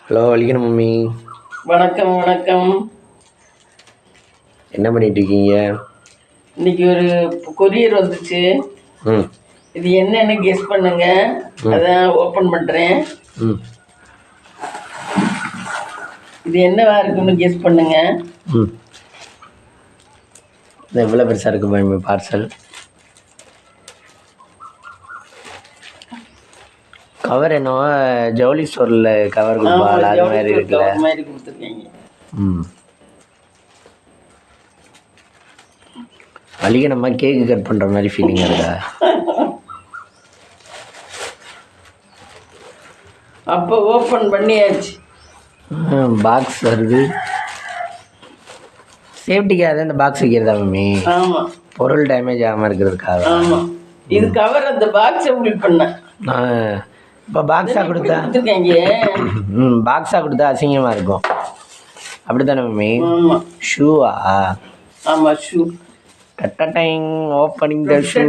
Hello வலிக்கணும் mummy. வணக்கம் வணக்கம். என்ன பண்ணிட்டு இருக்கீங்க? இன்னைக்கு ஒரு கொரியர் வந்துச்சு. ம் இது என்னன்னு கெஸ் பண்ணுங்க. அதான் ஓப்பன் பண்ணுறேன். ம் இது என்னவா இருக்குன்னு கெஸ் பண்ணுங்க. ம் இது எவ்வளோ பெருசாக இருக்கு மம்மி பார்சல்? கவர் என்னவோ ஜவுளி ஸ்டோரில் கவர் கொடுப்பாள் அது மாதிரி இருக்குல்ல, மாதிரி கொடுத்துருக்கீங்க. ம் வலிக்கணுமா கேக்கு கட் பண்ணுற மாதிரி ஃபீலிங் இருக்கா? அப்போ ஓப்பன் பண்ணியாச்சு. பாக்ஸ் வருது. சேஃப்டிக்காக இந்த பாக்ஸ் வைக்கிறதா மம்மி? ஆமாம், பொருள் டேமேஜ் ஆகாமல் இருக்கிறதுக்காக. ஆமாம். இது கவர் அந்த பாக்ஸை ஃபில் பண்ணேன். இப்போ பாக்ஸாக கொடுத்தா பாக்ஸாக கொடுத்தா அசிங்கமாக இருக்கும், அப்படி தானே மம்மி? ஆமாம். ஷூவா? ஆமாம், ஷூ. கட்டடைங் opening the shoe.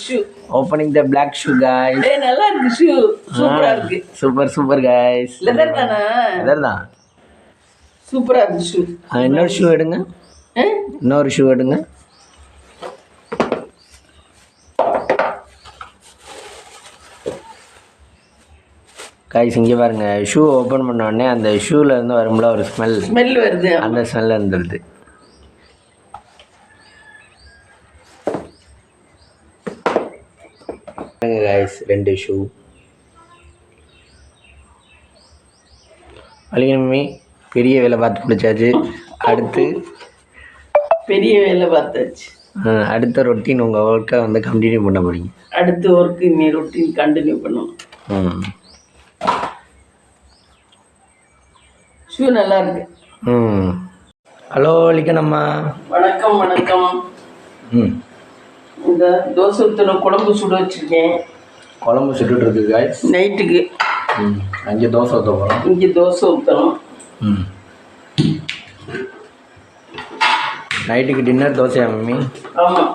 Shoe opening the black shoe guys. நல்லா இருக்கு ஷூ, சூப்பரா இருக்கு. Super super guys. லெதர் தானா? லெதர் தான். சூப்பரா இருக்கு ஷூ. இன்னொரு ஷூ எடுங்க, இன்னொரு ஷூ எடுங்க. காய்ஸ் இங்கே பாருங்க, ஷூ ஓப்பன் பண்ண உடனே அந்த ஷூவில் இருந்து வரும்போது ஒரு ஸ்மெல் வருது. அந்த ஸ்மெல் இருந்துருது. காய்ஸ் ரெண்டு ஷூ. வலிக்கணுமே பெரிய வேலை பார்த்து முடிச்சாச்சு. அடுத்து பெரிய வேலை பார்த்தாச்சு. அடுத்த ரொட்டீன் உங்கள் ஒர்க்கை வந்து கண்டினியூ பண்ண போறீங்க. அடுத்த ஒர்க்கு நீ ரொட்டீன் கண்டினியூ பண்ணணும். ஷூ நல்லா இருக்கு. ஹலோ வலிக்கணும்மா. வணக்கம் வணக்கம். இந்த தோசை ஊற்றணும், குழம்பு சுட வச்சுருக்கேன். குழம்பு சுட்டுட்டு இருக்கு காய்ஸ் நைட்டுக்கு. அங்கே தோசை ஊற்ற போகிறோம். இங்கே தோசை ஊற்றணும். நைட்டுக்கு டின்னர் தோசையா மம்மி? ஆமாம்.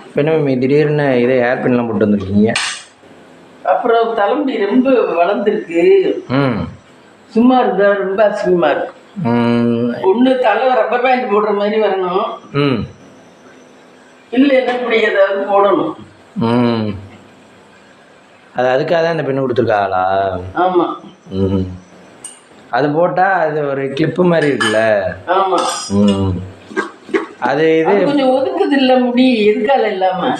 இப்போ என்ன மம்மி திடீர்னு இதே ஹேர் பின்லாம் போட்டு வந்துருக்கீங்க? அப்புறம் தலைமுடி ரொம்ப வளர்ந்துருக்கு. சும்மா இருந்தா ரொம்ப அசிங்கமாக இருக்கு. ஒன்று தலை ரப்பர் பேண்ட் போடுற மாதிரி வரணும், இல்லைன்னா இப்படி ஏதாவது போடணும். அது அதுக்காக தான் இந்த பின்னு கொடுத்துருக்காங்களா? ஆமாம். அது போட்டால் அது ஒரு கிளிப்பு மாதிரி இருக்குல்ல? ஆமாம். அது இது கொஞ்சம் ஒதுக்குது இல்லை முடி எதுக்கால இல்லாமல்.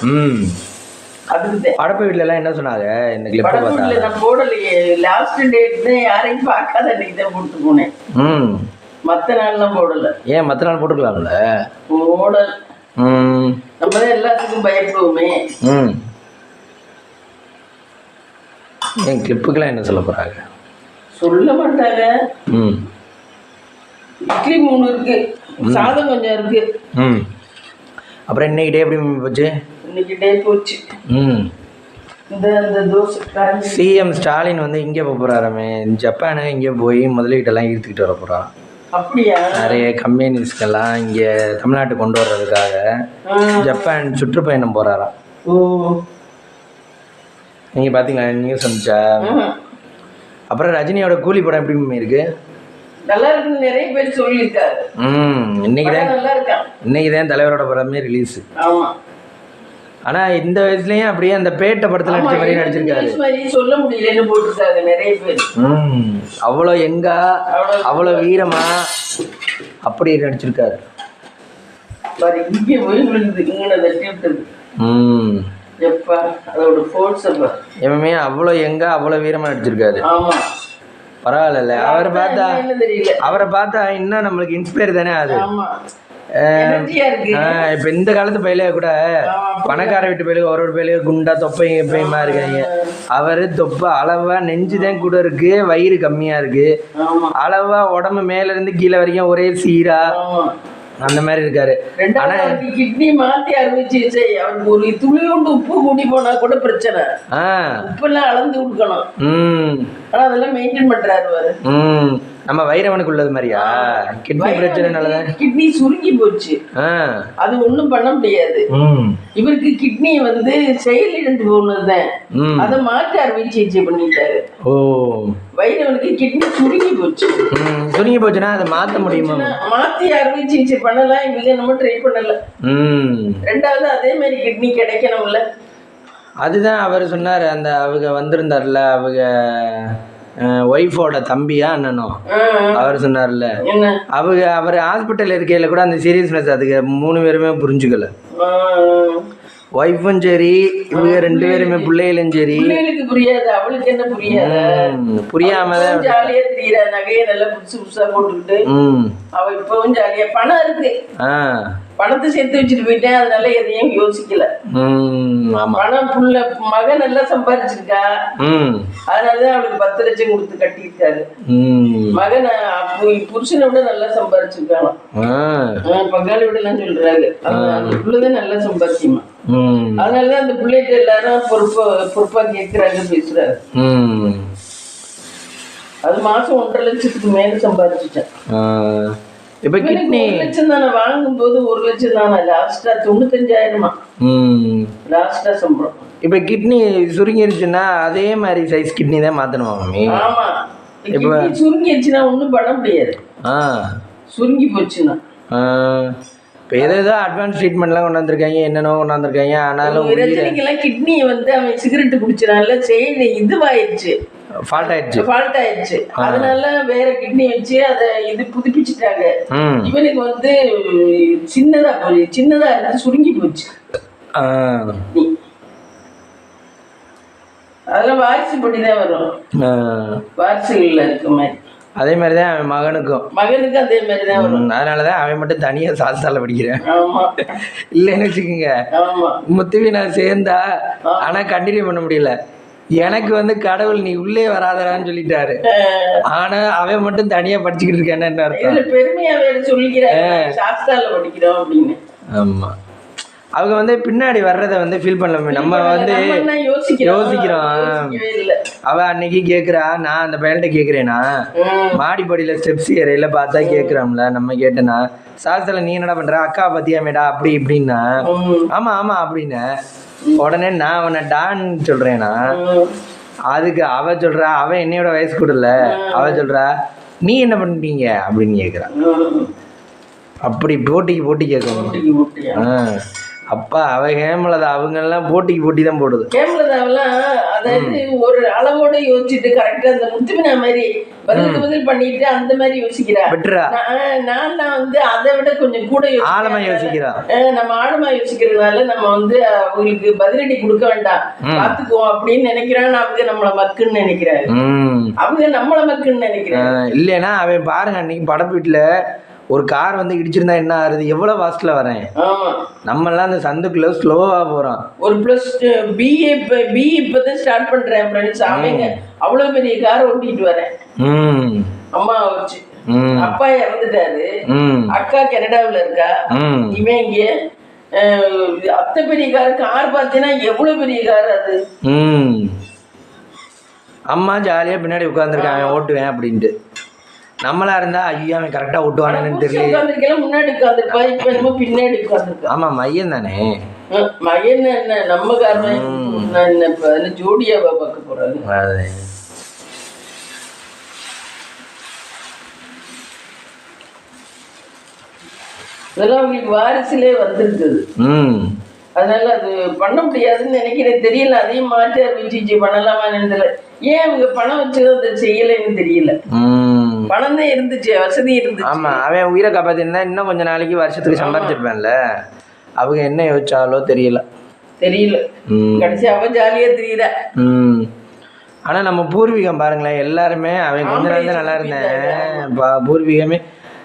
அதுக்கு படப்பு வீட்டிலலாம் என்ன சொன்னாங்க இந்த கிளிப்பை பார்த்தா? நான் போடலையே, லாஸ்ட் டேட் தான் யாரையும் பார்க்காத அன்னைக்கு தான் போட்டு போனேன். மற்ற நாள்லாம் போடலை. ஏன் மற்ற நாள் போட்டுக்கலாம்ல? போடல. நம்ம தான் எல்லாத்துக்கும் பயப்படுவோமே. ஏன் கிளிப்புக்கெல்லாம் என்ன சொல்ல போகிறாங்க? சொல்ல மாட்டாங்க. இட்லி 3 இருக்கு, சாதம் கொஞ்சம் இருக்கு. அப்புறம் இன்னைக்கு டே எப்படி போச்சு? இன்னைக்கு டே போச்சு. இந்த தோசை சிஎம் ஸ்டாலின் வந்து இங்கே போக போகிறாராமே, ஜப்பானுக்கு இங்கே போய் முதலீட்டெல்லாம் ஈர்த்துக்கிட்டு வர போகிறான். அப்படியா? நிறைய கம்பெனிஸ்க்கெல்லாம் இங்கே தமிழ்நாட்டுக்கு கொண்டு வர்றதுக்காக ஜப்பான் சுற்றுப்பயணம் போகிறாராம். நீங்கள் பார்த்தீங்களா நியூஸ் வந்துச்சா? அப்புறம் ரஜினியோட கூலி படம் எப்படி இருக்கு? நல்லா இருக்குன்னு நிறைய பேர் சொல்லியிருக்காரு. இன்னைக்கு தான் தலைவரோட படமே ரிலீஸ். ஆமா. ஆனா இந்த வயசுலயும் அப்படியே அந்த பேட்ட படத்துல நடிச்ச மாதிரி நடிச்சிருக்காரு. சொல்ல முடியலன்னு போட்டுருக்காங்க நிறைய பேர். அவ்வளோ எங்கா அவ்வளோ வீரமா அப்படி நடிச்சிருக்காரு. இங்கே போய் விழுந்து எப்பா அதோட ஃபோர்ஸ் எப்பவுமே அவ்வளோ எங்கா அவ்வளோ வீரமா நடிச்சிருக்காரு. ஆமா, பரவாயில்ல. அவரை பார்த்தா இன்னும் நம்மளுக்கு இன்ஸ்பயர் தானே ஆகுது. இப்ப இந்த காலத்து பயிலே கூட பணக்கார வீட்டு பயிலுக்கு ஒரு பயிலுக்கு குண்டா தொப்பையும் எப்பயுமா இருக்காங்க. அவரு தொப்பை அளவா நெஞ்சுதான் கூட இருக்கு, வயிறு கம்மியா இருக்கு, அளவா உடம்பு மேல இருந்து கீழே வரைக்கும் ஒரே சீரா அந்த மாதிரி இருக்காரு. ஆனா கிட்னி மாத்தி அறுவச்சு அவருக்கு ஒரு துளியோண்டு உப்பு கூடி போனா கூட பிரச்சனை. உப்பு எல்லாம் அளந்து கொடுக்கணும். ஆனா அதெல்லாம் மெயின்டைன் பண்றாரு. நம்ம வைரவனுக்கு உள்ளது மாதிரியா? கிட்னி பிரச்சனைனாலதான் கிட்னி சுருங்கி போச்சு. அது ஒண்ணும் பண்ண முடியாது. இவருக்கு கிட்னி வந்து செயலிழந்து போனதுதான். அதை மாற்றி அறுவை சிகிச்சை பண்ணிட்டாரு. ஓ, வைரவனுக்கு கிட்னி சுருங்கி போச்சு. சுருங்கி போச்சுன்னா அதை மாத்த முடியுமா? மாத்தி அறுவை சிகிச்சை பண்ணலாம். இவங்க நம்ம ட்ரை பண்ணல. ரெண்டாவது அதே மாதிரி கிட்னி கிடைக்கணும்ல. அதுதான் அவர் சொன்னார். அந்த அவங்க வந்திருந்தார்ல, அவங்க ஒய்ஃபோட தம்பியா அண்ணனோ, அவர் சொன்னார்ல, அவர் ஹாஸ்பிட்டல் இருக்கையில கூட அந்த சீரியஸ்னஸ் அதுக்கு 3 பேருமே புரிஞ்சுக்கல. ஒய்ஃபும் சரி, இவங்க 2 பேருமே பிள்ளைகளும் சரி. புரியாது, அவளுக்கு என்ன புரியாது? புரியாமதான் ஜாலியா தெரியற நகையை நல்லா புதுசு புதுசா போட்டுக்கிட்டு அவ இப்பவும் ஜாலியா. பணம் இருக்கு, பணத்தை சேர்த்து வச்சுட்டு போயிட்டேன். அதனால எதையும் யோசிக்கல. பணம் புள்ள மகன் நல்லா சம்பாதிச்சிருக்கா. அதனாலதான் அவளுக்கு 10 லட்சம் கொடுத்து கட்டியிருக்காரு. மகன் புருஷனை விட நல்லா சம்பாதிச்சிருக்காங்க. பங்காளி விட எல்லாம் சொல்றாரு. அந்த பிள்ளைதான் நல்லா சம்பாதிச்சுமா. அதனாலதான் அந்த பிள்ளைகிட்ட எல்லாரும் பொறுப்பா கேட்கிறாங்க, பேசுறாரு. அது மாசம் 1.5 லட்சத்துக்கு மேல சம்பாதிச்சுட்டேன். இப்ப கிட்னி 1 லட்சம் தானே வாங்கும் போது, 1 லட்சம் தானே லாஸ்டா 95,000 லாஸ்டா சம்பளம். இப்ப கிட்னி சுருங்கிருச்சுன்னா அதே மாதிரி சைஸ் கிட்னி தான் மாத்தணுமா மாமி? ஆமா, இப்ப சுருங்கிருச்சுன்னா ஒண்ணும் பண்ண முடியாது. சுருங்கி போச்சுன்னா இப்போ ஏதோ அட்வான்ஸ் ட்ரீட்மெண்ட்லாம் கொண்டாந்துருக்காங்க, என்னென்னோ கொண்டாந்துருக்காங்க. ஆனாலும் ரஜினிக்கெல்லாம் கிட்னி வந்து அவன் சிகரெட்டு குடிச்சனால செயின் இதுவாயிடுச்சு, ஃபால்ட் ஆயிடுச்சு. அதனால வேற கிட்னி வச்சு அதை இது புதுப்பிச்சுட்டாங்க. இவனுக்கு வந்து சின்னதா இருந்து சுருங்கி போச்சு. அதெல்லாம் வாரிசு படிதான் வரும், வாரிசுகள்ல இருக்க மாதிரி. அதே மாதிரிதான் அவன் மகனுக்கும் அதே மாதிரிதான் வரும். அதனாலதான் அவன் மட்டும் தனியா சாஸ்தால படிக்கிறேன். இல்லைன்னு வச்சுக்கோங்க, முத்துவி நான் சேர்ந்தா ஆனா கண்டினியூ பண்ண முடியல. எனக்கு வந்து கடவுள் நீ உள்ளே வராதரான்னு சொல்லிட்டாரு. ஆனா அவன் மட்டும் தனியா படிச்சுக்கிட்டு இருக்கான்னு என்ன அர்த்தம்? பெருமையா வேற சொல்லிக்கிறேன் சாஸ்தால படிக்கிறோம் அப்படின்னு. ஆமா, அவங்க வந்து பின்னாடி வர்றதை வந்து ஃபீல் பண்ணல. நம்ம வந்து யோசிக்கிறோம். அவ அன்னைக்கு கேட்குறா, நான் அந்த பையன்கிட்ட கேட்குறேன்னா மாடிப்படியில் ஸ்டெப்ஸ் ஏறையில பார்த்தா கேட்குறாம்ல, நம்ம கேட்டேன்னா சாஸ்திரத்துல நீ என்னடா பண்ற, அக்கா பத்தியா மேடா அப்படி இப்படின்னா, ஆமா ஆமா அப்படின்னு உடனே நான் அவனை டான் சொல்றேன்னா, அதுக்கு அவ சொல்றா அவன் என்னையோட வயசு கூடல, அவ சொல்றா நீ என்ன பண்ணிட்டீங்க அப்படின்னு கேட்குறான். அப்படி போட்டிக்கு கேட்கணும். அப்பா அவ ஹேமலதா அவங்க எல்லாம் போட்டிக்கு தான் போடுது. ஹேமலதாவெல்லாம் அதாவது ஒரு அளவோட யோசிச்சுட்டு கரெக்டா அந்த முத்துமினா மாதிரி பதில் பண்ணிட்டு அந்த மாதிரி யோசிக்கிறா. நான் வந்து அதை விட கொஞ்சம் கூட ஆழமா யோசிக்கிறா. நம்ம ஆழமா யோசிக்கிறதுனால நம்ம வந்து அவங்களுக்கு பதிலடி கொடுக்க வேண்டாம், பாத்துக்குவோம் அப்படின்னு நினைக்கிறான். அவங்க நம்மள மக்குன்னு நினைக்கிறாரு, அவங்க நம்மள மக்குன்னு நினைக்கிறாங்க. இல்லைன்னா அவன் பாருங்க, அன்னைக்கு படப்பீட்டுல ஒரு கார் வந்து இடிச்சிருந்தா என்ன ஆகுது, எவ்வளவு ஃபாஸ்ட்ல வரேன். நம்ம எல்லாம் அந்த சந்துக்குள்ள ஸ்லோவா போறோம். ஒரு பிளஸ் பி இப்பதான் ஸ்டார்ட் பண்றேன் ஃப்ரெண்ட்ஸ். அவங்க அவ்வளவு பெரிய கார் ஓட்டிட்டு வரேன் அம்மா வச்சு. அப்பா இறந்துட்டாரு, அக்கா கனடாவில் இருக்கா, இவன் இங்க. அத்தை பெரிய கார் பார்த்தீங்கன்னா எவ்வளவு பெரிய கார் அது. அம்மா ஜாலியா பின்னாடி உட்கார்ந்துருக்காங்க ஓட்டுவேன் அப்படின்ட்டு. நம்மளா இருந்தா ஐயா அவன் கரெக்டா ஓட்டுவானு தெரியல, முன்னாடி உட்காந்துருப்பா, இப்ப என்னமோ பின்னாடி உட்காந்துருக்கா. ஆமா, மையன் தானே. மையன் என்ன நம்ம காரணம் ஜோடியாவா பார்க்க போறாங்க. இதெல்லாம் அவங்களுக்கு வாரிசுலே வந்திருக்குது. அதனால அது பண்ண முடியாதுன்னு நினைக்கிறேன். தெரியல, அதையும் மாற்றி அறுவை சிகிச்சை பண்ணலாமான்னு தெரியல. ஏன் அவங்க பணம் வச்சு அதை செய்யலைன்னு தெரியல. பணம் தான் இருந்துச்சு, வசதி இருந்துச்சு. ஆமா, அவன் உயிரை காப்பாத்திருந்தா இன்னும் கொஞ்ச நாளைக்கு வருஷத்துக்கு சம்பாதிச்சிருப்பேன்ல. அவங்க என்ன யோசிச்சாலோ தெரியல. கடைசி அவன் ஜாலியா தெரியல. ஆனா நம்ம பூர்வீகம் பாருங்களேன், எல்லாருமே அவன் கொஞ்ச நாள் தான் நல்லா இருந்தேன். பூர்வீகமே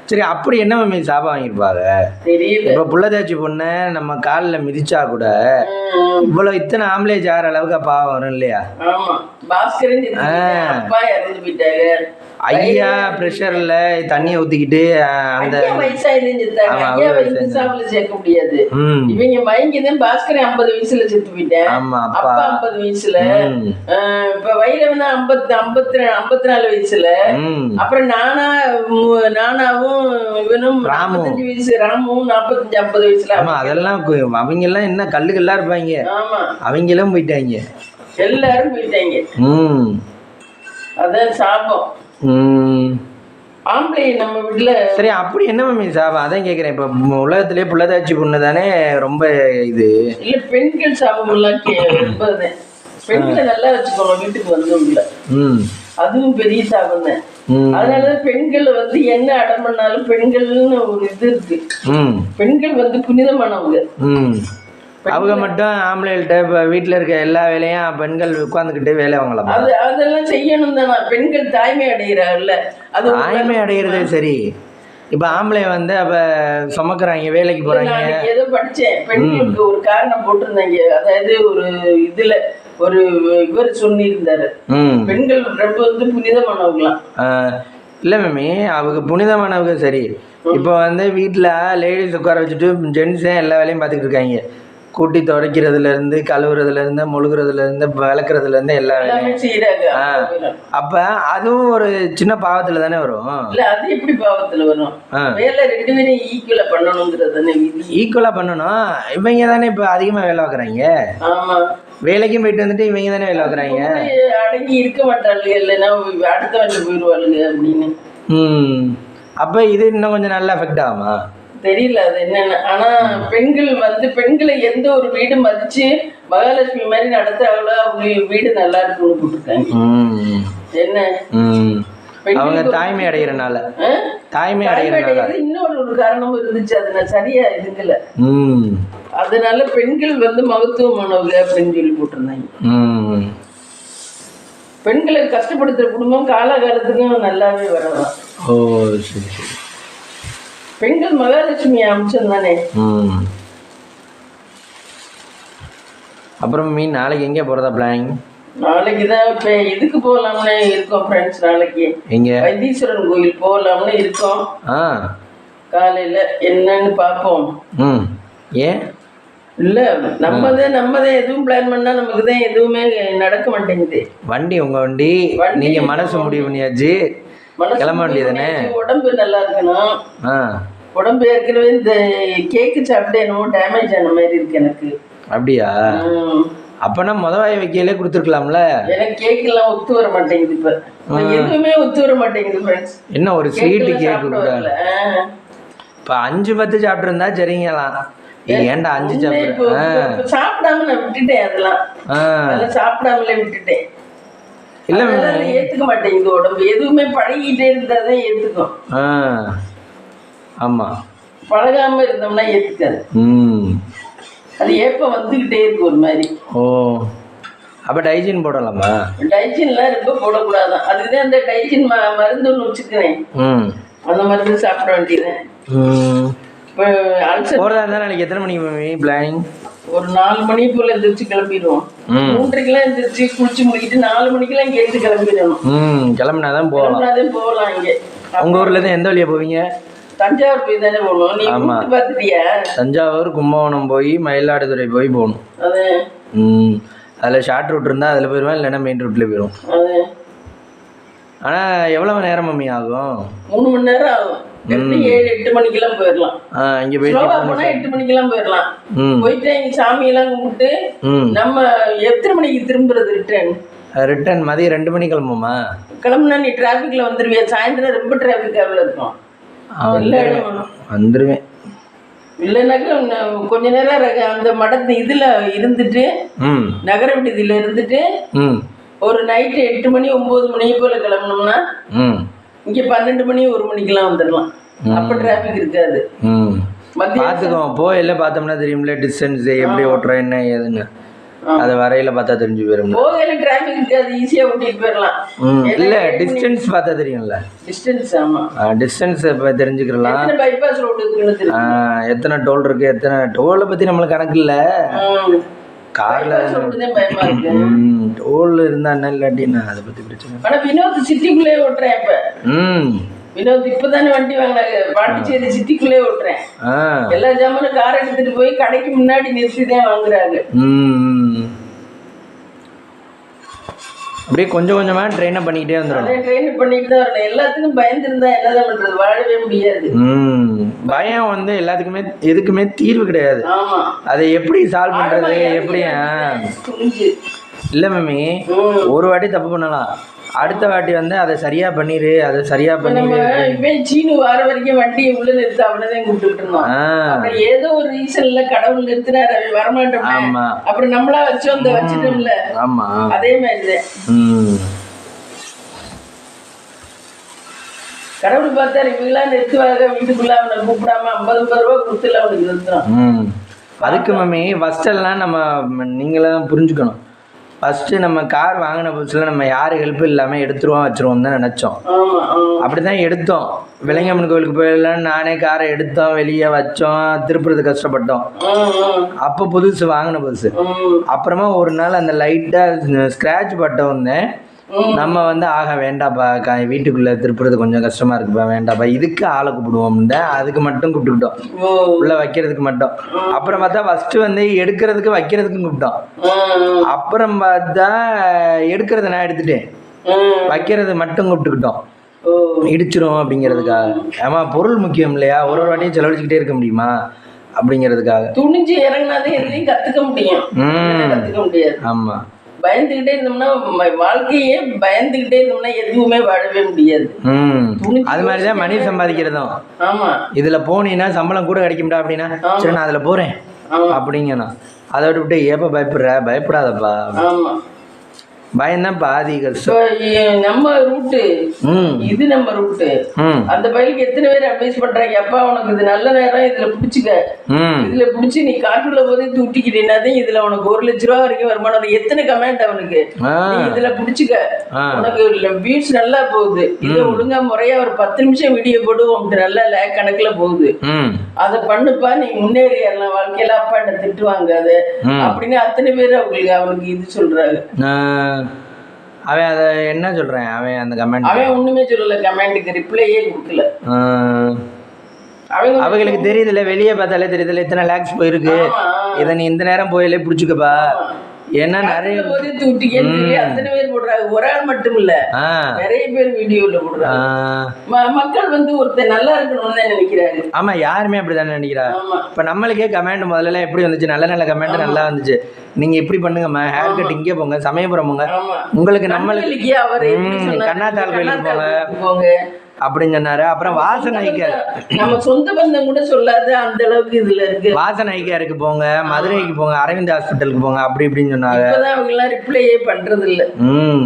சரி, அப்படி என்ன மம்மி சாபம் வாங்கியிருப்பாங்க இப்ப புள்ளதாச்சி பொண்ணு நம்ம காலில் மிதிச்சா கூட இவ்வளவு இத்தனை ஆம்பளேஜ் ஆகிற அளவுக்கு பாவம் வரும் இல்லையா? ஐயா ப்ரெஷர்ல தண்ணியை ஊத்திக்கிட்டு அந்த சேர்க்க முடியாது. இவங்க மயங்கிதான் பாஸ்கரன் 50 வயசுல செத்து போயிட்டேன். அப்பா 50 வயசுல, இப்ப வைரவனா 54 வயசுல, அப்புறம் நானாவும் இவனும் 45 வயசு, ராமும் 45-50 வயசுல. அதெல்லாம் அவங்க எல்லாம் என்ன கல்லுகள்லாம் இருப்பாங்க. அவங்க எல்லாம் போயிட்டாங்க, எல்லாரும் போயிட்டாங்க. அதான் சாபம். ஆம்பளை நம்ம வீட்டுல. சரி, அப்படி என்ன மம்மி சாபம்? அதான் கேக்குறேன். இப்ப உலகத்திலேயே புள்ளதாச்சி பொண்ணு தானே ரொம்ப இது. இல்ல, பெண்கள் சாபம் எல்லாம் பெண்களை நல்லா வச்சுக்கணும் வீட்டுக்கு வந்தவங்கள. அதுவும் பெரிய சாபம் தான். அதனாலதான் பெண்கள் என்ன அடம் பண்ணாலும் பெண்கள்னு ஒரு இது இருக்கு. பெண்கள் புனிதமானவங்க. அவங்க மட்டும் ஆம்பளைகிட்ட இப்போ வீட்டில் இருக்க எல்லா வேலையும் பெண்கள் உட்காந்துக்கிட்டே வேலை வாங்கலாம். அதெல்லாம் செய்யணும் தானே. பெண்கள் தாய்மை அடைகிறாங்கல்ல, அது தாய்மை அடைகிறதே சரி. இப்போ ஆம்பளை அப்போ சுமக்குறாங்க, வேலைக்கு போகிறாங்க. ஏதோ படித்தேன், பெண்களுக்கு ஒரு காரணம் போட்டிருந்தாங்க. அதாவது ஒரு இதில் ஒரு இவர் சொல்லியிருந்தாரு, பெண்கள் ரொம்ப புனிதமானவங்களாம். இல்லை மேமி, அவங்க புனிதமானவங்க சரி. இப்போ வீட்டில் லேடிஸ் உட்கார வச்சுட்டு ஜென்ஸே எல்லா வேலையும் பார்த்துக்கிட்டு இருக்காங்க. கூட்டி துடைக்கிறதுலேருந்து, கழுவுறதுலேருந்து, முழுகிறதுலேருந்து, விளக்குறதுலேருந்து எல்லா வேலையும் செய்யறாங்க. அப்ப அதுவும் ஒரு சின்ன பாவத்துல தானே வரும். இல்ல, அது எப்படி பாவத்துல வரும்? வேலை ரெண்டு பேரும் ஈக்குவலா பண்ணணும்ங்கிறது. ஈக்குவலா பண்ணணும். இவங்க தானே இப்ப அதிகமா வேலை பார்க்குறாங்க. வேலைக்கும் போயிட்டு வந்துட்டு இவங்க தானே வேலை பார்க்குறாங்க. அடங்கி இருக்க மாட்டாளுங்க, இல்லைன்னா அடுத்த வேலை போயிடுவாளுங்க அப்படின்னு. அப்ப இது இன்னும் கொஞ்சம் நல்லா எஃபெக்ட் ஆகுமா தெரியல, அது என்னன்னு. ஆனா பெண்கள் பெண்களை எந்த ஒரு வீடு மதிச்சு மகாலட்சுமி மாதிரி நடத்துறாங்களோ அவங்க வீடு நல்லா இருக்குன்னு போட்டிருக்காங்க. என்ன அவங்க தாய்மை அடைகிறனால, தாய்மை அடைகிறனால இன்னொரு காரணமும் இருந்துச்சு. அது நான் சரியா இதுங்கல. அதனால பெண்கள் மகத்துவமானவங்க அப்படின்னு சொல்லி போட்டிருந்தாங்க. பெண்களை கஷ்டப்படுத்துற குடும்பம் காலகாலத்துக்கும் நல்லாவே வரலாம். ஓ சரி சரி. பெண்கள் மகாலட்சுமி அம்சம் தானே. அப்புறம் மீன் நாளைக்கு எங்கே போறதா பிளான்? நாளைக்கு தான் இப்போ இதுக்கு போகலாம்னு இருக்கோம் ஃப்ரெண்ட்ஸ். நாளைக்கு எங்க வைத்தீஸ்வரன் கோயில் போகலாம்னு இருக்கோம். காலையில என்னன்னு பார்ப்போம். ஏன் இல்ல, நம்மதான் எதுவும் பிளான் பண்ணா நமக்கு தான் எதுவுமே நடக்க மாட்டேங்குது. வண்டி உங்க வண்டி, நீங்க மனசு முடிவு பண்ணியாச்சு, கிளம்ப வேண்டியதானே. உடம்பு நல்லா இருக்கணும். உடம்பு ஏற்கனவே இந்த கேக்கு சாப்பிட்டு என்னமோ டேமேஜ் ஆன மாதிரி இருக்கு எனக்கு. அப்படியா? அப்பனா முதவாய வைக்கலே கொடுத்துருக்கலாம்ல. எனக்கு கேக் எல்லாம் ஒத்து வர மாட்டேங்குது. இப்ப எதுவுமே ஒத்து வர மாட்டேங்குது ஃப்ரெண்ட்ஸ். என்ன ஒரு ஸ்வீட் கேக் கூட இப்ப 5-10 சாப்பிட்டு இருந்தா சரிங்கலாம். ஏன்டா 5 சாப்பிடாம நான் விட்டுட்டேன். அதெல்லாம் சாப்பிடாமலே விட்டுட்டேன். இல்ல, ஏத்துக்க மாட்டேங்குது உடம்பு. எதுவுமே பழகிட்டே இருந்தாதான் ஏத்துக்கும். ஆமா, பழகாம இருந்தோம்னா ஏத்துக்காது. அது ஏப்ப வந்துகிட்டே இருக்கு ஒரு மாதிரி. ஓ, அப்ப டைஜின் போடலாமா? டைஜின்லாம் ரொம்ப போடக்கூடாதான். அதுக்குதான் அந்த டைஜின் மருந்து ஒன்று வச்சுக்கிறேன். அந்த மருந்து சாப்பிட வேண்டியதுதான். இப்போ போறதா இருந்தா நாளைக்கு எத்தனை மணிக்கு பிளானிங்? ஒரு 4 மணி போல எந்திரிச்சு கிளம்பிடுவோம். 3:30 எந்திரிச்சு குளிச்சு முடிக்கிட்டு 4 மணிக்கெல்லாம் இங்க இருந்து கிளம்பிடணும். கிளம்பினாதான் போகலாம். இங்க உங்க ஊர்ல இருந்து எந்த வழியா போவீங்க? தஞ்சாவூர் போய் தானே போகணும். நீ பாத்துட்டியா? தஞ்சாவூர், கும்பகோணம் போய் மயிலாடுதுறை போய் போகணும். அதுல ஷார்ட் ரூட் இருந்தா அதுல போயிடுவேன், இல்லைன்னா மெயின் ரூட்ல போயிடும். ஆனா எவ்வளவு நேரம் மம்மி ஆகும்? 3 மணி நேரம் ஆகும். 7-8 மணிக்கெல்லாம் போயிடலாம். இங்க போயிட்டு 8 மணிக்கெல்லாம் போயிடலாம். போயிட்டு இங்க சாமி எல்லாம் கும்பிட்டு நம்ம எத்தனை மணிக்கு திரும்புறது? ரிட்டர்ன் மதியம் 2 மணிக்கு கிளம்புமா? கிளம்புனா நீ டிராபிக்ல வந்துருவியா? சாயந்தரம் ரொம்ப டிராபிக் அவ்வளோ இருக்கும். வந்துருவேன். இல்லைன்னாக்கா கொஞ்ச நேரம் அந்த மடத்து இதுல இருந்துட்டு, நகர விடுதியில இருந்துட்டு ஒரு நைட்டு 8 மணி 9 மணி போல கிளம்பணும்னா இங்க 12 மணி 1 மணிக்கெல்லாம் வந்துடலாம். அப்ப டிராபிக் இருக்காது. பாத்துக்கோம், போயில பார்த்தோம்னா தெரியும்ல டிஸ்டன்ஸ் எப்படி ஓட்டுறோம் என்ன ஏதுன்னு. அது வரையில பார்த்தா தெரிஞ்சு போயிடும். போகையில டிராபிக் இருக்காது, ஈஸியா ஓட்டிட்டு போயிடலாம். இல்ல டிஸ்டன்ஸ் பார்த்தா தெரியும்ல. டிஸ்டன்ஸ், ஆமா, டிஸ்டன்ஸ் இப்ப தெரிஞ்சுக்கலாம். பைபாஸ் ரோடு எத்தனை டோல் இருக்கு, எத்தனை டோலை பத்தி நம்மளுக்கு கணக்கு இல்ல. கார்ல சொல்றதே பயமா இருக்கு. டோல் இருந்தா என்ன இல்லாட்டின்னா அதை பத்தி பிரச்சனை. ஆனா வினோத் சிட்டிக்குள்ளே ஓட்டுறேன் இப்ப. வினோத் இப்பதானே வண்டி வாங்கினாங்க, பாண்டிச்சேரி சிட்டிக்குள்ளே ஓட்டுறேன். எல்லா ஜாமானும் கார் எடுத்துட்டு போய் கடைக்கு முன்னாடி நிறுத்திதான் வாங்குறாங்க. அப்படியே கொஞ்சம் கொஞ்சமா ட்ரெயின் பண்ணிக்கிட்டே வந்துடும். ட்ரெயின் பண்ணிட்டு தான் வரணும். எல்லாத்துக்கும் பயந்து இருந்தா என்னதான் பண்றது, வாழவே முடியாது. பயம் வந்து எல்லாத்துக்குமே எதுக்குமே தீர்வு கிடையாது. அதை எப்படி சால்வ் பண்றது, எப்படி இல்ல மேமி ஒரு வாட்டி தப்பு பண்ணலாம், அடுத்த வாட்டி வந்து அதை சரியா பண்ணிரு, அதை சரியா பண்ணிரு. சீனு வார வரைக்கும் வண்டியை உள்ள நிறுத்த அவனதான் கூப்பிட்டு இருந்தோம். ஏதோ ஒரு ரீசன்ல கடவுள் நிறுத்தினாரு, வரமாட்டோம். அப்புறம் நம்மளா வச்சோம், அந்த வச்சுட்டோம்ல. ஆமா அதே மாதிரிதான் கடவுள் பார்த்தாரு, இவங்களா நிறுத்துவாங்க வீட்டுக்குள்ள, அவனை கூப்பிடாம 50 ரூபா கொடுத்துல அவனுக்கு நிறுத்துறான். அதுக்கு மம்மி ஃபர்ஸ்ட் எல்லாம் நம்ம நீங்களும் புரிஞ்சுக்கணும். ஃபர்ஸ்ட் நம்ம கார் வாங்கின புதுசுல நம்ம யாரு ஹெல்ப் இல்லாம எடுத்துருவோம் வச்சிருவோம் தான் நினைச்சோம். அப்படிதான் எடுத்தோம். விலங்கம்மன் கோயிலுக்கு போயிடலாம் நானே காரை எடுத்தோம், வெளியே வச்சோம், திருப்புறது கஷ்டப்பட்டோம். அப்போ புதுசு வாங்கின புதுசு. அப்புறமா ஒரு நாள் அந்த லைட்டா ஸ்கிராட்ச் பட்ட வந்தேன். நம்ம வந்து ஆக வேண்டாப்பா, வீட்டுக்குள்ள திருப்புறது கொஞ்சம் கஷ்டமா இருக்குப்பா, வேண்டாப்பா, இதுக்கு ஆளை கூப்பிடுவோம்ல, அதுக்கு மட்டும் கூப்பிட்டுக்கிட்டோம், உள்ள வைக்கிறதுக்கு மட்டும். அப்புறம் பார்த்தா ஃபர்ஸ்ட் வந்து எடுக்கிறதுக்கு வைக்கிறதுக்கும் கூப்பிட்டோம். அப்புறம் பார்த்தா எடுக்கிறத நான் எடுத்துட்டேன், வைக்கிறது மட்டும் கூப்பிட்டுக்கிட்டோம், இடிச்சிரும் அப்படிங்கிறதுக்காக. ஆமா பொருள் முக்கியம் இல்லையா, ஒரு வாட்டியும் செலவழிச்சுக்கிட்டே இருக்க முடியுமா அப்படிங்கிறதுக்காக. துணிஞ்சு இறங்கினாதான் எதுலையும் கத்துக்க முடியும், கத்துக்க முடியாது. ஆமா பயந்துகிட்டே இருந்தோம்னா வாழ்க்கையே பயந்துகிட்டே இருந்தோம்னா எதுவுமே வாழவே முடியாது. அது மாதிரிதான் மணி சம்பாதிக்கிறதும். ஆமா இதுல போனீங்கன்னா சம்பளம் கூட கிடைக்கும்டா அப்படின்னா, சரி நான் அதுல போறேன் அப்படிங்கணும். அதை விட்டு ஏப்ப பயப்படுற, பயப்படாதப்பா. ஆமா பயம்தான் பாதி கஷ்டம். நம்ம ரூட்டு இது, நம்ம ரூட்டு. அந்த பைலுக்கு எத்தனை பேர் அட்வைஸ் பண்றாங்க, அப்பா உனக்கு இது நல்ல நேரம், இதுல புடிச்சுக்க, இதுல புடிச்சு நீ காட்டுல போதே தூட்டிக்கிட்டீங்கன்னா இதுல உனக்கு 1 லட்ச ரூபா வரைக்கும் வருமானம். எத்தனை கமெண்ட் அவனுக்கு, இதுல புடிச்சுக்க, உனக்கு வியூஸ் நல்லா போகுது, இதை ஒழுங்கா முறையா ஒரு 10 நிமிஷம் வீடியோ போடுவோம், நல்லா லேக் கணக்குல போகுது, அதை பண்ணுப்பா, நீ முன்னேறியலாம் வாழ்க்கையில, அப்பா என்ன திட்டுவாங்க அது அப்படின்னு அத்தனை பேர் அவனுக்கு இது சொல்றாங்க. அவன் அதை என்ன சொல்றேன், அவன் அந்த கமெண்ட் அவன் ஒண்ணுமே சொல்லல, கமெண்ட்டுக்கு ரிப்ளையே கொடுக்கல. அவங்களுக்கு தெரியுதுல்ல, வெளியே பார்த்தாலே தெரியுதுல்ல இத்தனை லேக்ஸ் போயிருக்கு, இதை நீ இந்த நேரம் போயிலே பிடிச்சிக்கப்பா. ஏன்னா நிறைய அத்தனை பேர் போடுறாங்க, ஒரு ஆள் மட்டும் இல்ல, நிறைய பேர் வீடியோல போடுறாங்க. மக்கள் வந்து ஒருத்தர் நல்லா இருக்கணும்னு தான் நினைக்கிறாங்க. ஆமா யாருமே அப்படிதான் நினைக்கிறாங்க. இப்ப நம்மளுக்கே கமெண்ட் முதல்ல எப்படி வந்துச்சு, நல்ல நல்ல கமெண்ட் நல்லா வந்துச்சு, நீங்க இப்படி பண்ணுங்கம்மா, ஹேர் கட் இங்கே போங்க, சமயபுரம் போங்க, உங்களுக்கு நம்மளுக்கு கண்ணாத்தாள் கோயிலுக்கு போங்க அப்படின்னு சொன்னாரு. அப்புறம் வாசனைக்கு நம்ம சொந்த பந்தம் கூட சொல்லாத அந்த அளவுக்கு இதுல இருக்கு. வாசனைக்காருக்கு போங்க, மதுரைக்கு போங்க, அரவிந்த் ஹாஸ்பிட்டலுக்கு போங்க, அப்படி இப்படின்னு சொன்னாங்க. இப்பதான் அவங்க எல்லாம் ரிப்ளையே பண்றது இல்ல.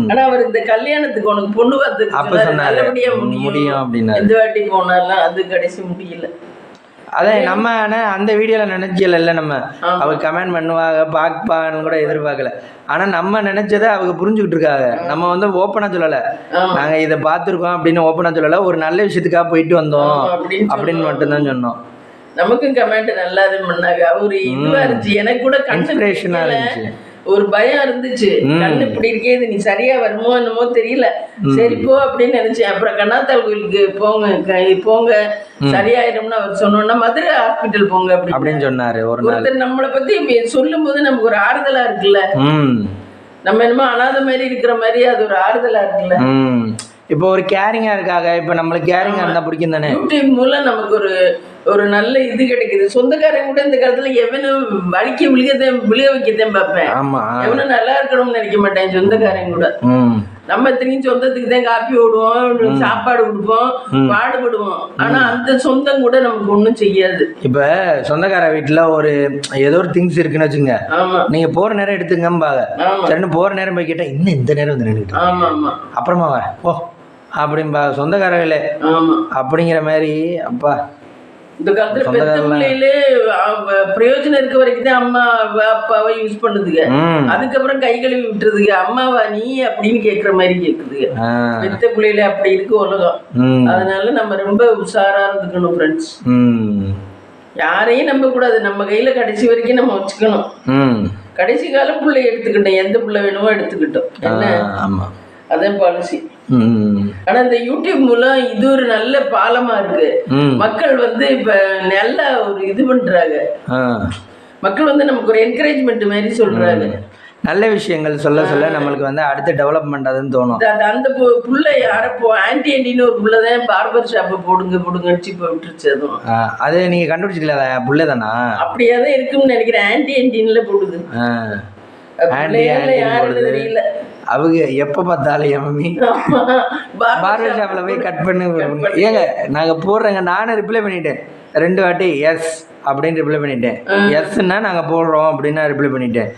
ஆனா அவர் இந்த கல்யாணத்துக்கு உனக்கு பொண்ணு பார்த்து அப்ப சொன்னாரு முடியும் அப்படின்னா, இந்த வாட்டி போனாலும் அது கடைசி முடியல. அதான் நம்ம அந்த வீடியோல நினைச்சல, நம்ம அவங்க கமெண்ட் பண்ணுவாங்க பாப்பான்னு கூட எதிர்பார்க்கல. ஆனா நம்ம நினைச்சதை அவங்க புரிஞ்சுக்கிட்டு இருக்காங்க. நம்ம வந்து ஓப்பனா சொல்லல, நாங்க இதை பார்த்துருக்கோம் அப்படின்னு ஓப்பனா சொல்லல, ஒரு நல்ல விஷயத்துக்காக போயிட்டு வந்தோம் அப்படின்னு மட்டும்தான் சொன்னோம். நமக்கும் கமெண்ட் நல்லா பண்ணாங்க. அவரு இதுவா இருந்துச்சு, எனக்கு கூட இன்ஸ்பிரேஷனா இருந்துச்சு, ஒரு பயம் இருந்துச்சு, கண்ணு இப்படி இருக்கே, இது நீ சரியா வருமோ என்னமோ தெரியல, சரி போ அப்படின்னு நினைச்சேன். அப்புறம் கண்ணாத்தாள் கோயிலுக்கு போங்க சரியாயிடும்னு அவர் சொன்னோம்னா மதுரை ஹாஸ்பிட்டல் போங்க அப்படின்னு சொன்னாரு. ஒருத்தர் நம்மளை பத்தி சொல்லும் போது நமக்கு ஒரு ஆறுதலா இருக்குல்ல, நம்ம என்னமோ அனாதை மாதிரி இருக்கிற மாதிரி அது ஒரு ஆறுதலா இருக்குல்ல. இப்போ ஒரு கேரிங்கா இருக்காங்க, இப்ப நம்மளுக்கு கேரிங்கா இருந்தா பிடிக்கும் தானே. யூடியூப் மூலம் நமக்கு ஒரு நல்ல இது கிடைக்குது. சொந்தக்காரங்க கூட இந்த காலத்துல எவனும் வலிக்க விழுக வைக்கத்தான் பார்ப்பேன். எவனும் நல்லா இருக்கணும்னு நினைக்க மாட்டேன் சொந்தக்காரங்க கூட. நம்ம இத்தனைக்கும் சொந்தத்துக்கு தான் காப்பி ஓடுவோம், சாப்பாடு கொடுப்போம், பாடுபடுவோம். ஆனா அந்த சொந்தம் கூட நமக்கு ஒண்ணும் செய்யாது. இப்ப சொந்தக்கார வீட்டுல ஒரு ஏதோ ஒரு திங்ஸ் இருக்குன்னு வச்சுங்க, நீங்க போற நேரம் எடுத்துங்கம்பாங்க. சரின்னு போற நேரம் போய் கேட்டா இன்னும் இந்த நேரம் வந்து நின்றுட்டு அப்புறமா ஓ அப்படின்பா சொந்தக்காரர்களே அப்படிங்கிற மாதிரி. அப்பா இந்த காலத்துல பெத்த பிள்ளையிலே பிரயோஜனம் இருக்க வரைக்கும் தான் அம்மா அப்பாவை யூஸ் பண்ணுதுங்க. அதுக்கப்புறம் கை கழுவி விட்டுறதுங்க, அம்மாவா நீ அப்படின்னு கேக்குற மாதிரி கேக்குதுங்க. பெத்த பிள்ளையில அப்படி இருக்கு உலகம். அதனால நம்ம ரொம்ப உஷாரா இருந்துக்கணும் ஃப்ரெண்ட்ஸ். யாரையும் நம்ப கூடாது, நம்ம கையில கடைசி வரைக்கும் நம்ம வச்சுக்கணும். கடைசி காலம் பிள்ளை எடுத்துக்கிட்டோம், எந்த பிள்ளை வேணுமோ எடுத்துக்கிட்டோம். என்ன ஆமா, அதான் பாலிசி. ஆனா இந்த யூடியூப் மூலம் இது ஒரு நல்ல பாலமா இருக்கு. மக்கள் வந்து இப்ப நல்ல ஒரு இது பண்றாங்க. மக்கள் வந்து நமக்கு ஒரு என்கரேஜ்மெண்ட் மாதிரி சொல்றாங்க. நல்ல விஷயங்கள் சொல்ல சொல்ல நம்மளுக்கு வந்து அடுத்த டெவலப்மெண்ட் அதுன்னு தோணும். அந்த புள்ள யாரப்போ ஆன்டின்னு ஒரு புள்ளதான் பார்பர் ஷாப்பை போடுங்கன்னு இப்போ விட்டுருச்சு. அதுவும் அது நீங்க கண்டுபிடிச்சிக்கல, புள்ள தானா? அப்படியே தான் இருக்குன்னு நினைக்கிறேன். ஆன்டின்ல போடுது. தெரியல. அவங்க எப்ப பார்த்தாலும் எம்மி பார்பர் ஷாப்ல போய் கட் பண்ணி ஏங்க நாங்க போடுறேங்க. நானும் ரிப்ளை பண்ணிட்டேன் 2 வாட்டி எஸ் அப்படின்னு ரிப்ளை பண்ணிட்டேன். எஸ்ன்னா நாங்க போடுறோம் அப்படின்னு ரிப்ளை பண்ணிட்டேன்.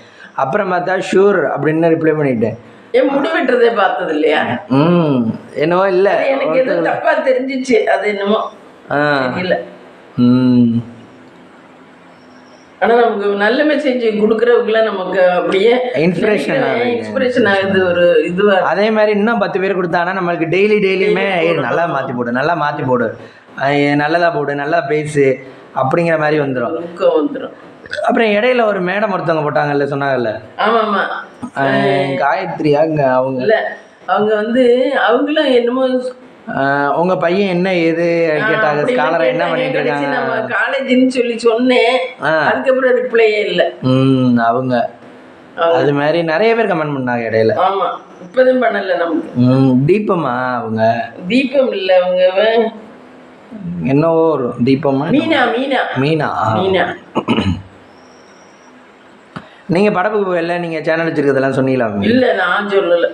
அப்புறம் பார்த்தா ஷூர் அப்படின்னு ரிப்ளை பண்ணிட்டேன். ஏன் முடி வெட்டுறதே பார்த்தது இல்லையா? என்னவோ இல்லை, எனக்கு எதுவும் தப்பா தெரிஞ்சிச்சு. அது என்னமோ இல்ல. ஆனா நமக்கு நல்ல மெசேஜ் கொடுக்குறவங்களாம் நமக்கு அப்படியே இன்ஸ்பிரேஷன் ஆகுது. ஒரு இதுவா அதே மாதிரி இன்னும் 10 பேர் கொடுத்தாங்கன்னா நம்மளுக்கு டெய்லியுமே நல்லா மாற்றி போடு, நல்லதா போடு, நல்லா பேசு அப்படிங்கிற மாதிரி வந்துடும். அப்புறம் இடையில ஒரு மேடம் ஒருத்தவங்க போட்டாங்கல்ல, சொன்னாங்கல்ல, ஆமாமா காயத்ரியாங்க அவங்க. இல்ல அவங்க வந்து அவங்களும் என்னமோ உங்க பையன் என்ன ஏது கேட்டாங்க, ஸ்காலரா என்ன பண்ணிட்டு இருக்காங்க, நம்ம காலேஜ்னு சொல்லி சொன்னேன். அதுக்கப்புறம் ரிப்ளையே இல்ல. அவங்க அது மாதிரி நிறைய பேர் கமெண்ட் பண்ணாங்க இடையில. ஆமா, இப்பதான் பண்ணல நமக்கு. தீபமா அவங்க? தீபம் இல்ல, அவங்க என்னவோ ஒரு தீபமா, மீனா. நீங்க படப்புக்கு போயில, நீங்க சேனல் வச்சிருக்கிறதெல்லாம் சொன்னீங்களா? இல்ல, நான் சொல்லல.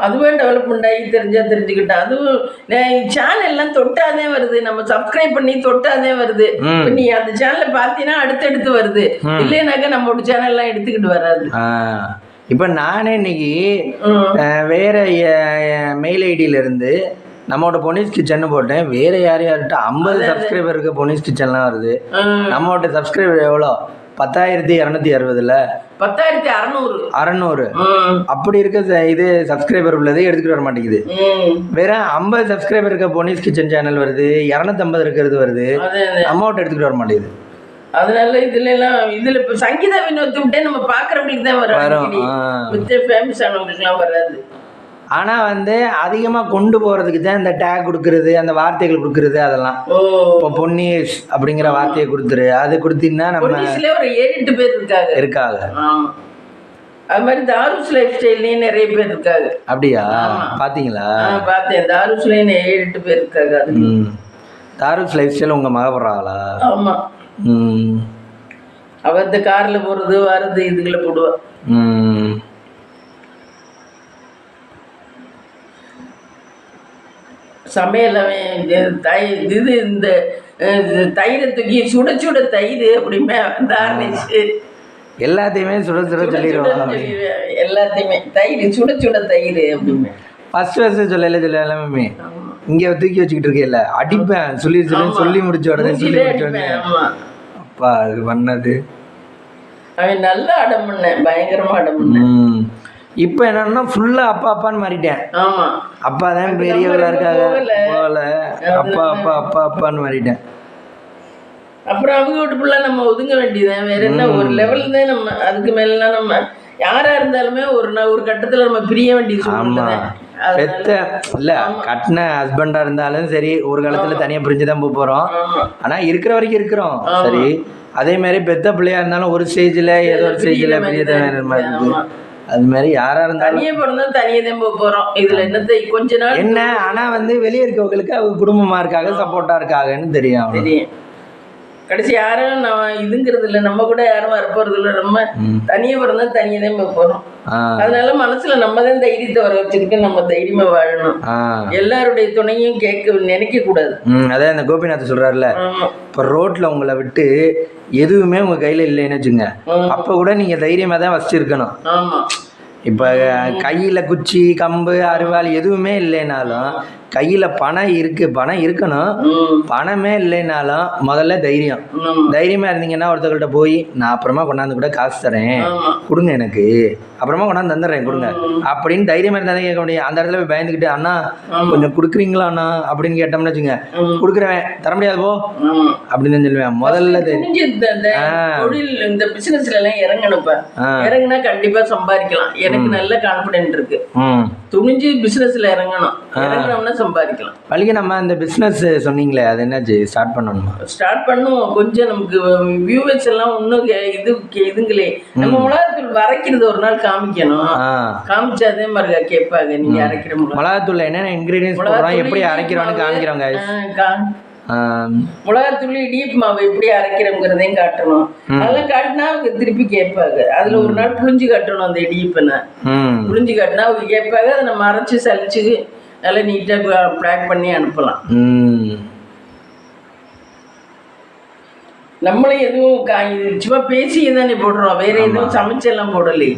அதுவே டெவலப்மெண்ட் ஆகி தெரிஞ்சுக்கிட்டா. அதுவும் சேனல் எல்லாம் தொட்டாதே வருது. நம்ம சப்ஸ்கிரைப் பண்ணி தொட்டாதே வருது. நீ அந்த சேனலை பார்த்தீங்கன்னா அடுத்தடுத்து வருது. இல்லைனாக்கா நம்மளோட சேனல் எல்லாம் எடுத்துக்கிட்டு வராது. இப்ப நானே இன்னைக்கு வேற மெயில் ஐடியில இருந்து நம்மளோட பொன்னிஸ் கிச்சன் போட்டேன். வேற யார்கிட்ட 50 சப்ஸ்கிரைபர் இருக்கு பொன்னிஸ் கிச்சன்லாம் வருது. நம்மளோட சப்ஸ்கிரைபர் எவ்வளோ? 10,260. 10,600 அப்படி இருக்க இது சப்ஸ்கிரைபர் உள்ளதே எடுத்துக்கிட்டு வர மாட்டேங்குது. வேற 50 சப்ஸ்கிரைபர் இருக்க பொன்னிஸ் கிச்சன் சேனல் வருது, 250 இருக்கிறது வருது, அமௌண்ட் எடுத்துக்கிட்டு வர மாட்டேங்குது. அதனால இதுல இப்ப சங்கீதா வினோத் விட்டே நம்ம பாக்குறவங்களுக்கு தான் வரும். ஃபேமஸ் ஆனவங்களுக்குலாம் வராது. ஆனா வந்து அதிகமா கொண்டு போறதுக்கு தான் இந்த டேக் கொடுக்கறது, அந்த வார்த்தைகள் கொடுக்கறது, அதெல்லாம் இப்போ பொன்னிஸ் அப்படிங்கிற வார்த்தையை கொடுத்துரு, அது கொடுத்தீங்கன்னா நம்ம ஒரு 7-8 பேர் இருக்காங்க. அது மாதிரி தாரூஸ் லைஃப் ஸ்டைல்லையும் நிறைய பேர் இருக்காங்க. அப்படியா? பாத்தீங்களா? பார்த்தேன். தாரூஸ்லயும் 7-8 பேர் இருக்காங்க. தாரூஸ் லைஃப் ஸ்டைல் உங்க மக போடுறாங்களா? ஆமா. அவ இந்த கார்ல போறது வர்றது இதுக்குள்ள போடுவா. சமையல் இது இந்த தயிரை தூக்கி சுட தயிர் அப்படிமே தார்னிச்சு எல்லாத்தையுமே சுட சொல்லிடுவாங்க. எல்லாத்தையுமே தயிர் சுட தயிர் அப்படிமே ஃபர்ஸ்ட் சொல்லலாமே. இங்கே தூக்கி வச்சுக்கிட்டு இருக்கேல்ல, அடிப்பேன் சொல்லி முடிச்ச உடனே அப்பா அது பண்ணது. அவன் நல்லா அடம் பண்ணேன், பயங்கரமா அடம் பண்ணேன். இப்போ என்னன்னா ஃபுல்லா அப்பா அப்பான்னு மாறிட்டேன். ஆமா, அப்பா தான் பெரியவங்களா இருக்காங்க போல, அப்பா அப்பா அப்பா அப்பான்னு மாறிட்டேன். அப்புறம் அவங்க வீட்டு ஃபுல்லா நம்ம ஒதுங்க வேண்டியதான். வேற என்ன, ஒரு லெவல் தான். நம்ம அதுக்கு மேலாம் நம்ம யாரா இருந்தாலுமே ஒரு கட்டத்துல நம்ம பிரிய வேண்டியது. ஆமா, பெத்த இல்ல கட்டின ஹஸ்பண்டா இருந்தாலும் சரி, ஒரு காலத்துல தனியா பிரிஞ்சுதான் போறோம். ஆனா இருக்கிற வரைக்கும் இருக்கிறோம். சரி, அதே மாதிரி பெத்த பிள்ளையா இருந்தாலும் ஒரு ஸ்டேஜ்ல ஏதோ ஒரு ஸ்டேஜ்ல பெரிய அது மாதிரி யாரா இருந்தாலும் தனியே பிறந்தா தனியே தான் போறோம். இதுல என்னத்தை கொஞ்ச நாள் என்ன, ஆனா வந்து வெளியே இருக்கவங்களுக்கு அவங்க குடும்பமா இருக்காங்க, சப்போர்ட்டா இருக்காங்கன்னு தெரியும். கடைசி யாரும் நான் இதுங்கிறது இல்லை, நம்ம கூட யாரும் வரப்போறது இல்லை. நம்ம தனியே பிறந்தா தனியே தான் போறோம். அதனால மனசுல நம்ம தான் தைரியத்தை வர வச்சுக்கிட்டு நம்ம தைரியமா வாழணும். எல்லாருடைய துணையும் நினைக்க கூடாது. அதான் இந்த கோபிநாத் சொல்றாருல, இப்ப ரோட்ல உங்களை விட்டு எதுவுமே உங்க கையில இல்லைன்னு வச்சுங்க, அப்ப கூட நீங்க தைரியமா தான் வச்சிருக்கணும். இப்ப கையில குச்சி கம்பு அருவாள் எதுவுமே இல்லைனாலும் கையில பணம் இருக்கணும். பணமே இல்லைனாலும் முதல்ல தைரியமா இருந்தீங்கன்னா ஒருத்தர்கிட்ட போய் நான் அப்புறமா கொண்டாந்து கூட காசு தரேன் கொடுங்க எனக்கு அப்புறமா கொண்டாந்து தந்துடுறேன் கொடுங்க அப்படின்னு தைரியமாக இருந்தாலும் கேட்க முடியும். அந்த இடத்துல போய் பயந்துக்கிட்டு அண்ணா கொஞ்சம் கொடுக்குறீங்களா அண்ணா அப்படின்னு கேட்டோம்னு வச்சுங்க, கொடுக்குறேன் தர முடியாது போ அப்படின்னு தான் சொல்லுவேன். முதல்ல தொழில் இந்த பிசினஸ்ல எல்லாம் இறங்கணுப்ப, இறங்குனா கண்டிப்பா சம்பாதிக்கலாம். எனக்கு நல்ல கான்பிடென்ட் இருக்கு. துணிஞ்சு பிசினஸ்ல இறங்கணும், இறங்கணும்னா சம்பாதிக்கலாம். வழிக்கு நம்ம இந்த பிசினஸ் சொன்னீங்களே அது என்னாச்சு? ஸ்டார்ட் பண்ணணுமா? ஸ்டார்ட் பண்ணுவோம். கொஞ்சம் நமக்கு வியூவர்ஸ் எல்லாம் ஒன்றும் இதுங்களே, நம்ம மிளகாத்தூள் அரைக்கிறது ஒரு நாள் காமிக்கணும். காமிச்சா அதே மாதிரி கேட்பாங்க, நீங்க அரைக்கிற மிளகாத்தூள் என்னென்ன இன்கிரீடியன்ஸ் போடுறோம், எப்படி அரைக்கிறோம்னு காமிக்கிறோங்க. மிளகாத்தூள் இடியப்பு மாவு எப்படி அரைக்கிறோங்கிறதையும் காட்டணும். அதெல்லாம் காட்டினா அவங்க திருப்பி கேட்பாங்க. அதுல ஒரு நாள் புளிஞ்சு காட்டணும். அந்த இடியப்பனை புளிஞ்சு காட்டினா அவங்க கேட்பாங்க. அதை நம்ம அரைச்சு சலிச்சு நல்லா நீட்டா பேக் பண்ணி அனுப்பலாம். நம்மளும் எதுவும் சும்மா பேசியே தானே போடுறோம், வேற எதுவும் சமைச்செல்லாம் போடலை.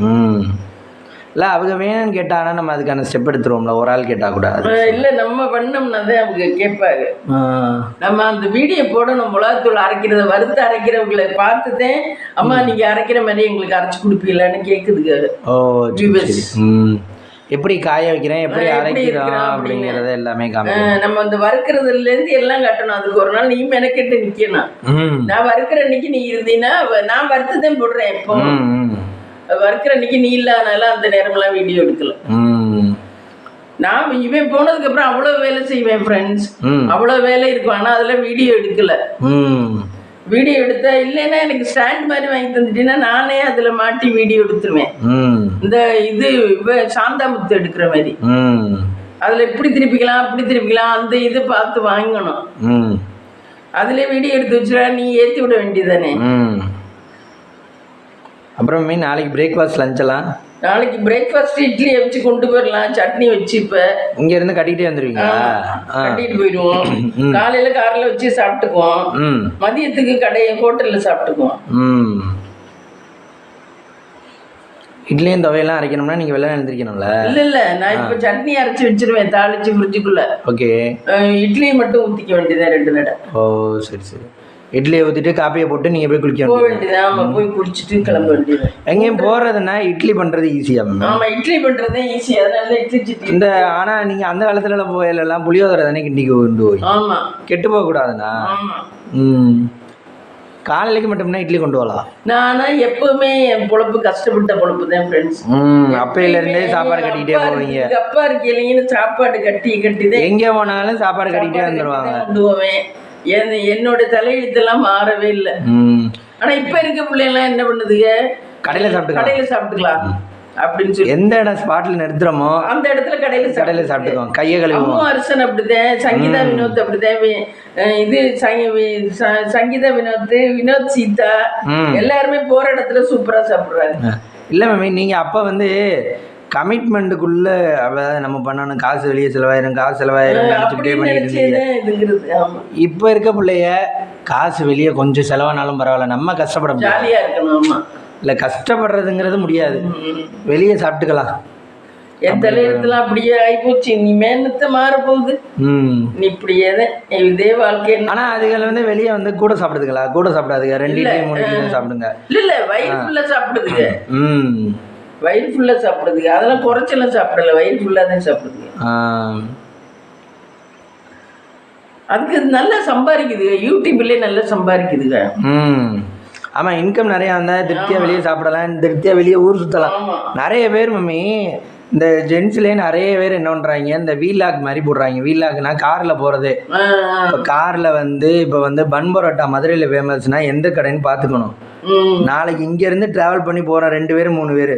இல்லை அவங்க வேணும்னு கேட்டாங்கன்னா நம்ம அதுக்கான ஸ்டெப் எடுத்துருவோம்ல, ஒரு ஆள் கேட்டால் கூட. இல்லை நம்ம பண்ணோம்னா தான் அவங்க கேட்பாங்க. நம்ம அந்த வீடியோ போடணும். மிளகாத்தூள் அரைக்கிறத வறுத்து அரைக்கிறவங்களை பார்த்துதான் அம்மா நீங்கள் அரைக்கிற மாதிரி எங்களுக்கு அரைச்சி கொடுப்பீங்களான்னு கேட்குதுங்க. எப்படி காய வைக்கிறேன், எப்படி அரைக்கிறோம் அப்படிங்கிறத எல்லாமே காமிக்கணும். நம்ம அந்த வறுக்கிறதுல இருந்து எல்லாம் காட்டணும். அதுக்கு ஒரு நாள் நீ மெனக்கெட்டு நிக்கணும். நான் வறுக்கிற அன்னைக்கு நீ இருந்தீங்கன்னா நான் வறுத்துதான் போடுறேன். எப்போ வறுக்கிற அன்னைக்கு நீ இல்லாதனால அந்த நேரம்லாம் வீடியோ எடுக்கல. நான் இவன் போனதுக்கு அப்புறம் அவ்வளவு வேலை செய்வேன் ஃப்ரெண்ட்ஸ், அவ்வளவு வேலை இருக்கும். ஆனா அதுல வீடியோ எடுக்கல. வீடியோ எடுத்தா இல்லைன்னா எனக்கு ஸ்டாண்ட் மாதிரி வாங்கி தந்துட்டீங்கன்னா நானே அதுல மாட்டி வீடியோ எடுத்துருவேன். இந்த இது சாந்தாமுத்து எடுக்கிற மாதிரி அதுல இப்படி திருப்பிக்கலாம் அப்படி திருப்பிக்கலாம் அந்த இது பார்த்து வாங்கணும். அதுல வீடியோ எடுத்து வச்சுடா, நீ ஏற்றி விட வேண்டியதானே. அப்புறம் நாளைக்கு பிரேக்ஃபாஸ்ட் லஞ்ச் எல்லாம் நாளைக்கு பிரேக்ஃபாஸ்ட் இட்லி வச்சு கொண்டு போயிடலாம், சட்னி வச்சு. இப்ப இங்க இருந்து கட்டிட்டே வந்துருவீங்க? கட்டிட்டு போயிடுவோம். காலையில கார்ல வச்சு சாப்பிட்டுக்குவோம், மதியத்துக்கு ஹோட்டல்ல சாப்பிட்டுக்குவோம். இட்லியும் துவையெல்லாம் அரைக்கணும்னா நீங்க வெள்ளம் எழுந்திருக்கணும்ல? இல்ல நான் இப்ப சட்னி அரைச்சு வச்சிருவேன் தாளிச்சு ஃப்ரிட்ஜுக்குள்ள. ஓகே. இட்லி மட்டும் ஊத்திக்க வேண்டியதான் 2 நடை. ஓ சரி சரி. இட்லியை ஊற்றிட்டு காப்பியை போட்டு நீங்கள் போய் குளிக்க வேண்டியது. போய் குளிச்சுட்டு கிளம்ப வேண்டியது. எங்கேயும் போகிறதுனா இட்லி பண்ணுறது ஈஸியாக? ஆமாம், இட்லி பண்ணுறது ஈஸி. அதனால இட்லி சட்னி இந்த ஆனால் நீங்கள் அந்த காலத்துல போயெல்லாம் புளியோதரை தானே கிண்டி கொண்டு போய். ஆமாம், கெட்டு போகக்கூடாதுண்ணா. காலைக்கு மட்டும்னா இட்லி கொண்டு வரலாம். நானா எப்பவுமே என் பொழப்பு கஷ்டப்பட்ட பொழப்பு தான் ஃப்ரெண்ட்ஸ். அப்பையில இருந்தே சாப்பாடு கட்டிக்கிட்டே போவீங்க. அப்பா இருக்கீங்கன்னு சாப்பாடு கட்டி தான் எங்கே போனாலும் சாப்பாடு கட்டிக்கிட்டே வந்துடுவாங்க. கொண்டு போவேன். என்னோட தலையெழுத்தெல்லாம் மாறவே இல்லை. ஆனா இப்ப இருக்க பிள்ளைலாம் என்ன பண்ணுதுங்க, கடையில சாப்பிட்டுக்கலாம் அப்படின்னு சொல்லி எந்த இடம் ஸ்பாட்ல நிறுத்துறோமோ அந்த இடத்துல கடையில சாப்பிட்டுக்கோம். கையை கழுவுவோம். அரசன் அப்படிதான், சங்கீதா வினோத் அப்படிதான், இது சங்கீதா வினோத் சீதா எல்லாருமே போற இடத்துல சூப்பரா சாப்பிடுறாங்க. இல்ல மேமி, நீங்க அப்ப கமிட்மெண்ட்டுக்குள்ள நம்ம பண்ணணும், காசு வெளியே செலவாயிரும் நினச்சிக்கிட்டே பண்ணிட்டு இருந்தீங்க. இப்போ இருக்க பிள்ளைய காசு வெளியே கொஞ்சம் செலவானாலும் பரவாயில்ல, நம்ம கஷ்டப்பட ஜாலியா இருக்கணும். இல்லை கஷ்டப்படுறதுங்கிறது முடியாது, வெளியே சாப்பிட்டுக்கலாம். என் தலையெழுத்துல அப்படியே ஆயிப்போச்சு. நீ மேனத்தை மாற போகுது, நீ இப்படியே இதே வாழ்க்கை. ஆனா அதுகள் வெளியே கூட சாப்பிடுதுங்களா? கூட சாப்பிடாதுங்க, 2 இட்லி 3 இட்லி சாப்பிடுங்க. இல்ல வயிறு ஃபுல்லா சாப்பிடுதுங்க. வயிறு ஃபுல்லா சாப்பிடுதுங்க. அதெல்லாம் குறைச்செல்லாம் சாப்பிடல, வயிறு ஃபுல்லா தான் சாப்பிடுதுங்க. அதுக்கு நல்லா சம்பாதிக்குதுங்க, யூடியூப்லயே நல்லா சம்பாதிக்குதுங்க. ஆமாம், இன்கம் நிறையா வந்தால் திருப்தியாக வெளியே சாப்பிடலாம், திருப்தியாக வெளியே ஊர் சுற்றலாம். நிறைய பேர் மம்மி இந்த ஜென்ஸ்லேயே நிறைய பேர் என்ன பண்ணுறாங்க, இந்த வீலாக் மாதிரி போடுறாங்க. வீலாக்னா காரில் போகிறது. இப்போ காரில் இப்போ பன் பரோட்டா மதுரையில் ஃபேமஸ்னா எந்த கடைன்னு பார்த்துக்கணும். நாளைக்கு இங்கேருந்து ட்ராவல் பண்ணி போகிறோம், 2 பேர் 3 பேர்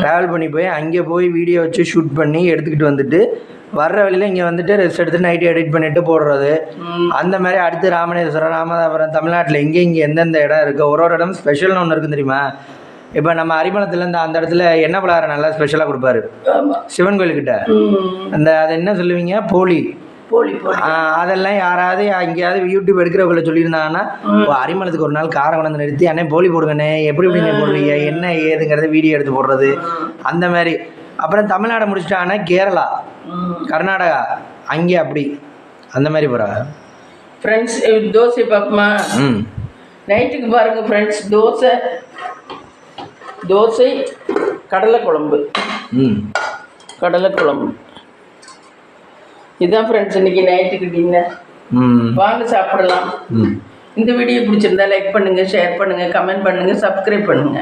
ட்ராவல் பண்ணி போய் அங்கே போய் வீடியோ வச்சு ஷூட் பண்ணி எடுத்துக்கிட்டு வந்துட்டு வர்ற வழியில் இங்கே ரெஸ்ட் எடுத்து நைட்டு எடிட் பண்ணிட்டு போடுறது. அந்த மாதிரி அடுத்து ராமநாதபுரம், ராமநாதபுரம், தமிழ்நாட்டில் இங்கே எந்தெந்த இடம் இருக்குது, ஒரு இடம் ஸ்பெஷல்னு ஒன்று இருக்குது தெரியுமா? இப்போ நம்ம அரிமளத்தில் அந்த இடத்துல எண்ணெய் பலகாரம் நல்லா ஸ்பெஷலாக கொடுப்பாரு சிவன் கோயில்கிட்ட. அது என்ன சொல்லுவீங்க, போலி. அதெல்லாம் யாராவது எங்கேயாவது யூடியூப் எடுக்கிறவங்களை சொல்லியிருந்தாங்கன்னா அரிமளத்துக்கு ஒரு நாள் காரை கொண்டு நிறுத்தி அண்ணே போலி போடுங்கண்ணே, எப்படி போடுறீங்க, என்ன ஏதுங்கிறத வீடியோ எடுத்து போடுறது அந்த மாதிரி. அப்புறம் தமிழ்நாடு முடிச்சிட்டாங்கன்னா கேரளா, கர்நாடகா, அங்கே அப்படி அந்த மாதிரி போகிறாங்க. ஃப்ரெண்ட்ஸ் தோசை பார்ப்போமா? நைட்டுக்கு பாருங்க ஃப்ரெண்ட்ஸ், தோசை கடலை குழம்பு. கடலை குழம்பு இதுதான் ஃப்ரெண்ட்ஸ் இன்னைக்கு நைட்டுக்கு டின்னர். வாங்க சாப்பிடலாம். இந்த வீடியோ பிடிச்சிருந்தா லைக் பண்ணுங்க, ஷேர் பண்ணுங்க, கமெண்ட் பண்ணுங்க, சப்ஸ்கிரைப் பண்ணுங்க.